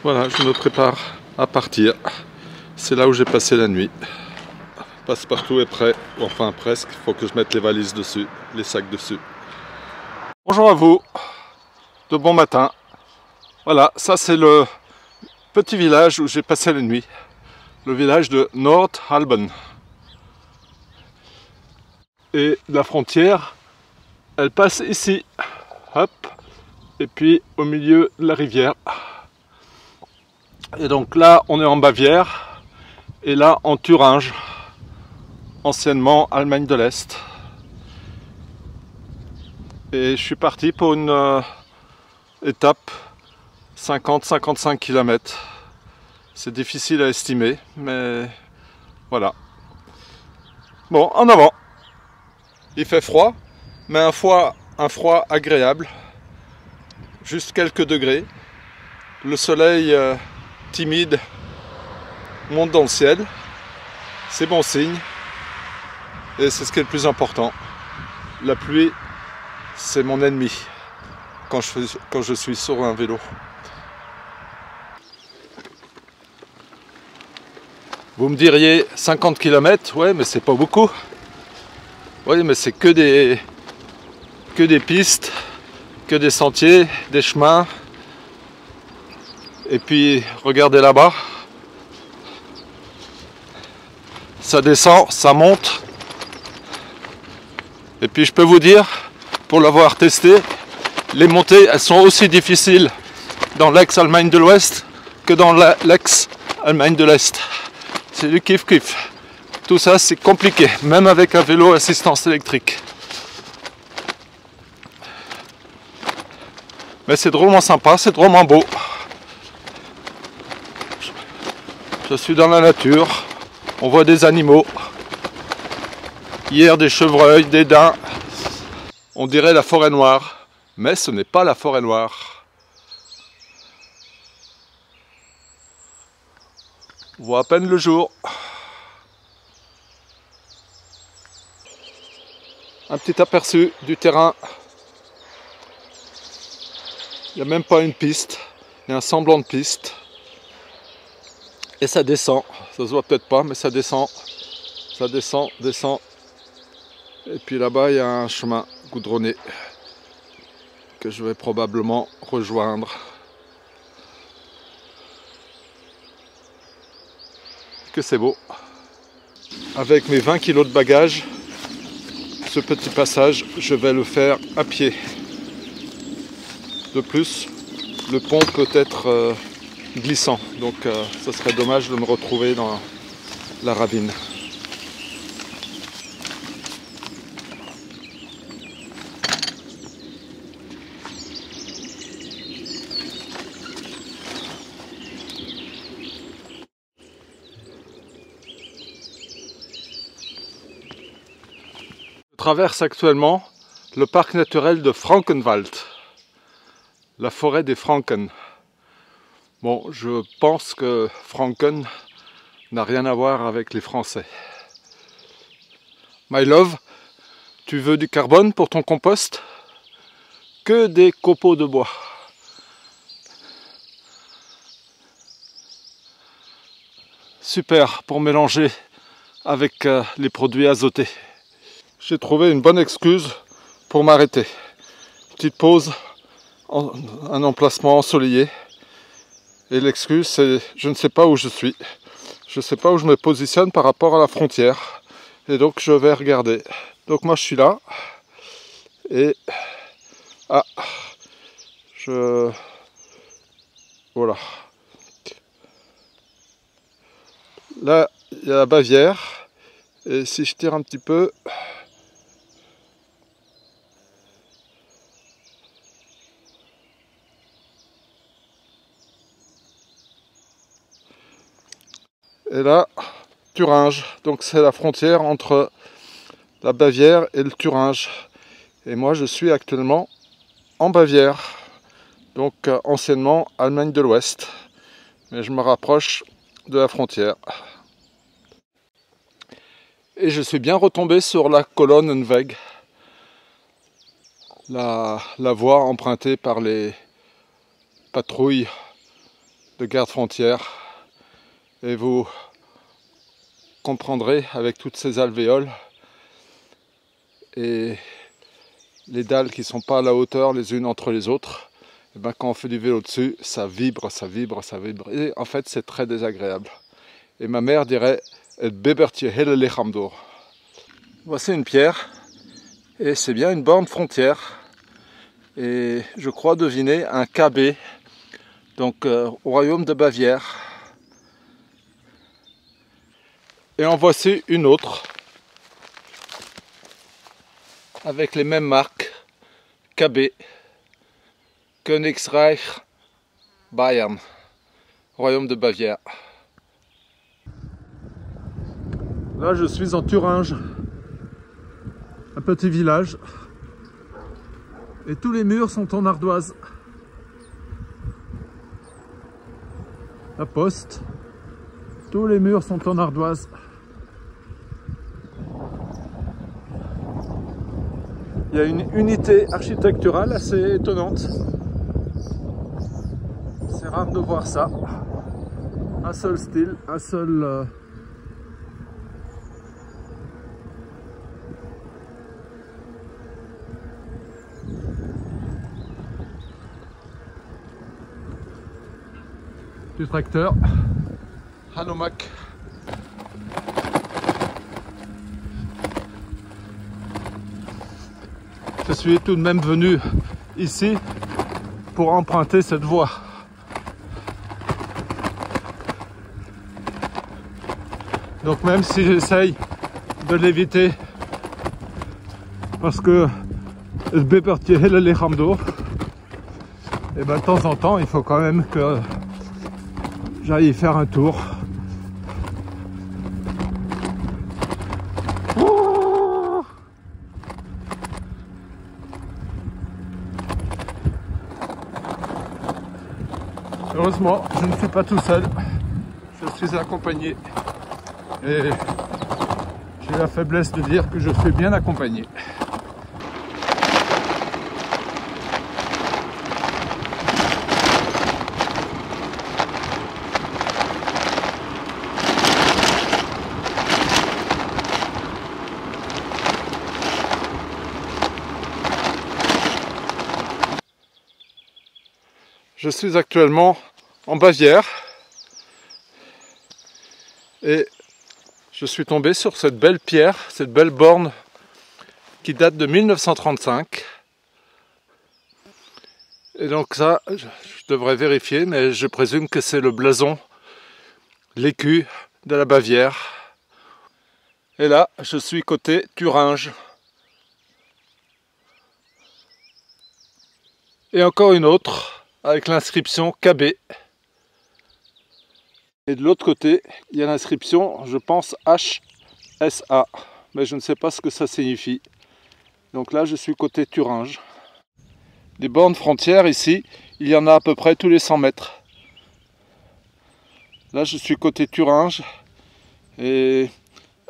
Voilà, je me prépare à partir. C'est là où j'ai passé la nuit. Passepartout est prêt, enfin presque. Il faut que je mette les valises dessus, les sacs dessus. Bonjour à vous, de bon matin. Voilà, ça c'est le petit village où j'ai passé la nuit. Le village de Nordhalben. Et la frontière, elle passe ici. Hop. Et puis au milieu de la rivière. Et donc là, on est en Bavière. Et là, en Thuringe. Anciennement Allemagne de l'Est. Et je suis parti pour une étape 50-55 km. C'est difficile à estimer, mais voilà. Bon, en avant. Il fait froid, mais un froid agréable. Juste quelques degrés. Le soleil timide monte dans le ciel. C'est bon signe. Et c'est ce qui est le plus important. La pluie, c'est mon ennemi quand je suis sur un vélo. Vous me diriez 50 km, ouais, mais c'est pas beaucoup. Oui, mais c'est que des pistes, que des sentiers, des chemins. Et puis, regardez là-bas. Ça descend, ça monte. Et puis, je peux vous dire, pour l'avoir testé, les montées, elles sont aussi difficiles dans l'ex-Allemagne de l'Ouest que dans l'ex-Allemagne de l'Est. C'est du kiff-kiff. Tout ça, c'est compliqué, même avec un vélo assistance électrique. Mais c'est drôlement sympa, c'est drôlement beau. Je suis dans la nature, on voit des animaux. Hier, des chevreuils, des daims. On dirait la forêt noire, mais ce n'est pas la forêt noire. On voit à peine le jour. Un petit aperçu du terrain. Il n'y a même pas une piste, il y a un semblant de piste. Et ça descend, ça se voit peut-être pas, mais ça descend. Ça descend, descend. Et puis là-bas, il y a un chemin goudronné que je vais probablement rejoindre. Que c'est beau. Avec mes 20 kg de bagages, ce petit passage, je vais le faire à pied. De plus, le pont peut être glissant, donc ça serait dommage de me retrouver dans la ravine. Je traverse actuellement le parc naturel de Frankenwald, la forêt des Franken. Bon, je pense que Franken n'a rien à voir avec les Français. My love, tu veux du carbone pour ton compost? Que des copeaux de bois. Super pour mélanger avec les produits azotés. J'ai trouvé une bonne excuse pour m'arrêter. Petite pause, un emplacement ensoleillé. Et l'excuse, c'est je ne sais pas où je suis. Je ne sais pas où je me positionne par rapport à la frontière. Et donc je vais regarder. Donc moi je suis là. Et voilà. Là, il y a la Bavière. Et si je tire un petit peu, et là, Thuringe. Donc c'est la frontière entre la Bavière et le Thuringe. Et moi je suis actuellement en Bavière. Donc anciennement Allemagne de l'Ouest. Mais je me rapproche de la frontière. Et je suis bien retombé sur la Kolonnenweg, la voie empruntée par les patrouilles de garde-frontière et vous comprendrez avec toutes ces alvéoles et les dalles qui ne sont pas à la hauteur les unes entre les autres, et ben quand on fait du vélo dessus, ça vibre, ça vibre, ça vibre. Et en fait, c'est très désagréable. Et ma mère dirait et bebertje hele lichaam door. Voici une pierre, et c'est bien une borne frontière. Et je crois deviner un KB, donc au royaume de Bavière. Et en voici une autre, avec les mêmes marques, KB, Königsreich Bayern, royaume de Bavière. Là je suis en Thuringe, un petit village, et tous les murs sont en ardoise. La poste, tous les murs sont en ardoise. Il y a une unité architecturale assez étonnante. C'est rare de voir ça. Un seul style, un seul... du tracteur. Hanomag. Je suis tout de même venu ici pour emprunter cette voie. Donc même si j'essaye de l'éviter parce que et ben de temps en temps il faut quand même que j'aille y faire un tour. Heureusement, je ne suis pas tout seul, je suis accompagné et j'ai la faiblesse de dire que je suis bien accompagné. Je suis actuellement en Bavière et je suis tombé sur cette belle pierre, cette belle borne qui date de 1935. Et donc ça, je devrais vérifier, mais je présume que c'est le blason, l'écu de la Bavière. Et là, je suis côté Thuringe. Et encore une autre, avec l'inscription KB. Et de l'autre côté, il y a l'inscription, je pense, HSA. Mais je ne sais pas ce que ça signifie. Donc là, je suis côté Thuringe. Des bornes frontières ici, il y en a à peu près tous les 100 mètres. Là, je suis côté Thuringe. Et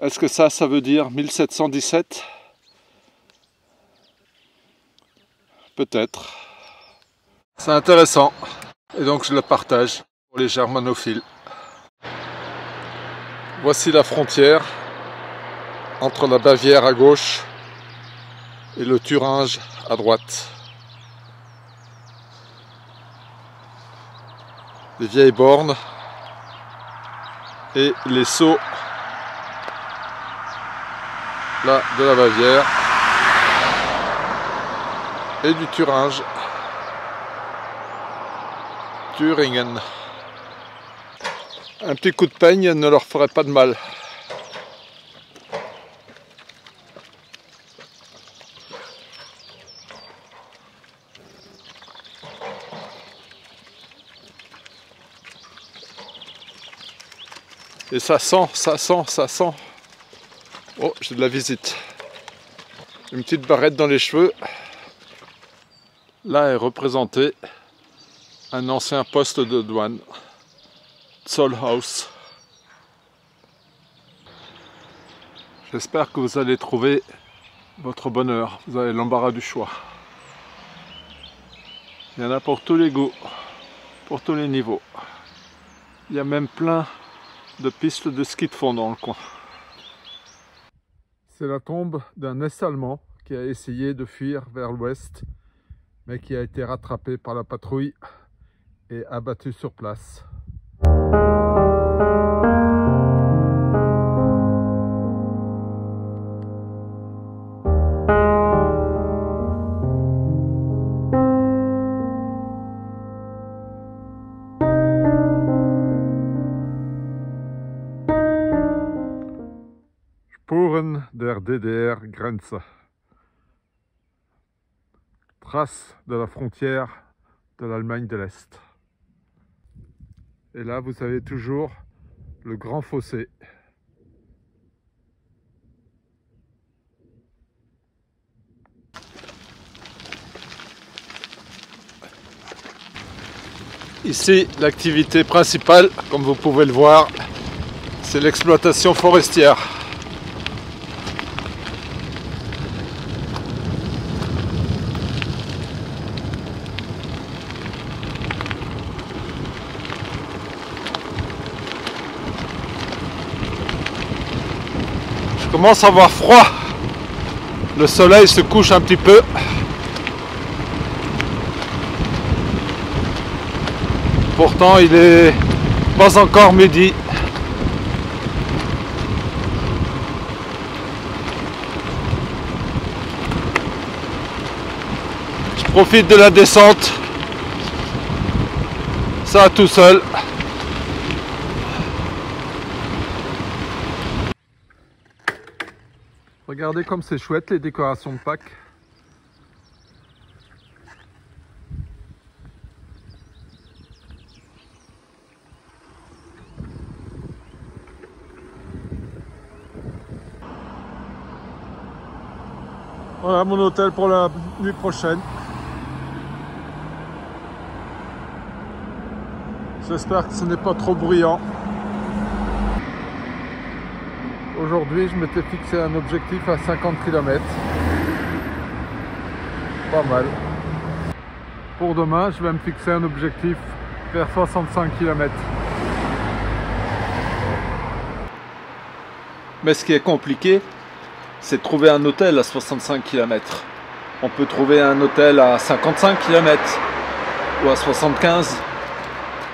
est-ce que ça veut dire 1717? Peut-être. C'est intéressant. Et donc, je le partage pour les germanophiles. Voici la frontière entre la Bavière à gauche et le Thuringe à droite. Les vieilles bornes et les sceaux là de la Bavière et du Thuringe. Thüringen. Un petit coup de peigne ne leur ferait pas de mal. Et ça sent, ça sent, ça sent. Oh, j'ai de la visite. Une petite barrette dans les cheveux. Là est représenté un ancien poste de douane. Zollhaus. J'espère que vous allez trouver votre bonheur. Vous avez l'embarras du choix. Il y en a pour tous les goûts, pour tous les niveaux. Il y a même plein de pistes de ski de fond dans le coin. C'est la tombe d'un Est-Allemand qui a essayé de fuir vers l'ouest, mais qui a été rattrapé par la patrouille et abattu sur place. Spuren der DDR-Grenze. Traces de la frontière de l'Allemagne de l'Est. Et là, vous avez toujours le grand fossé. Ici, l'activité principale, comme vous pouvez le voir, c'est l'exploitation forestière. Je commence à avoir froid. Le soleil se couche un petit peu. Pourtant, il est pas encore midi. Je profite de la descente. Ça tout seul. Regardez comme c'est chouette les décorations de Pâques. Voilà mon hôtel pour la nuit prochaine. J'espère que ce n'est pas trop bruyant. Aujourd'hui, je m'étais fixé un objectif à 50 km. Pas mal. Pour demain, je vais me fixer un objectif vers 65 km. Mais ce qui est compliqué, c'est de trouver un hôtel à 65 km. On peut trouver un hôtel à 55 km ou à 75,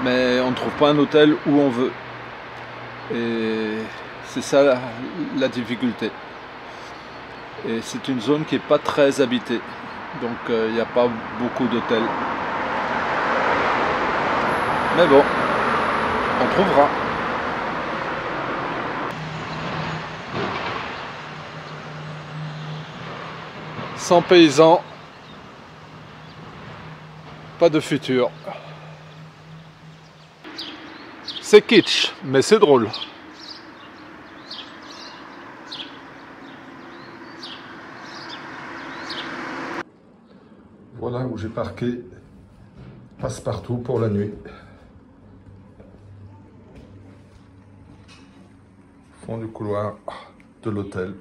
mais on ne trouve pas un hôtel où on veut. Et c'est ça la difficulté. Et c'est une zone qui n'est pas très habitée, donc il n'y a pas beaucoup d'hôtels. Mais bon, on trouvera. Sans paysans, pas de futur. C'est kitsch, mais c'est drôle. Voilà où j'ai parqué Passepartout pour la nuit. Fond du couloir de l'hôtel.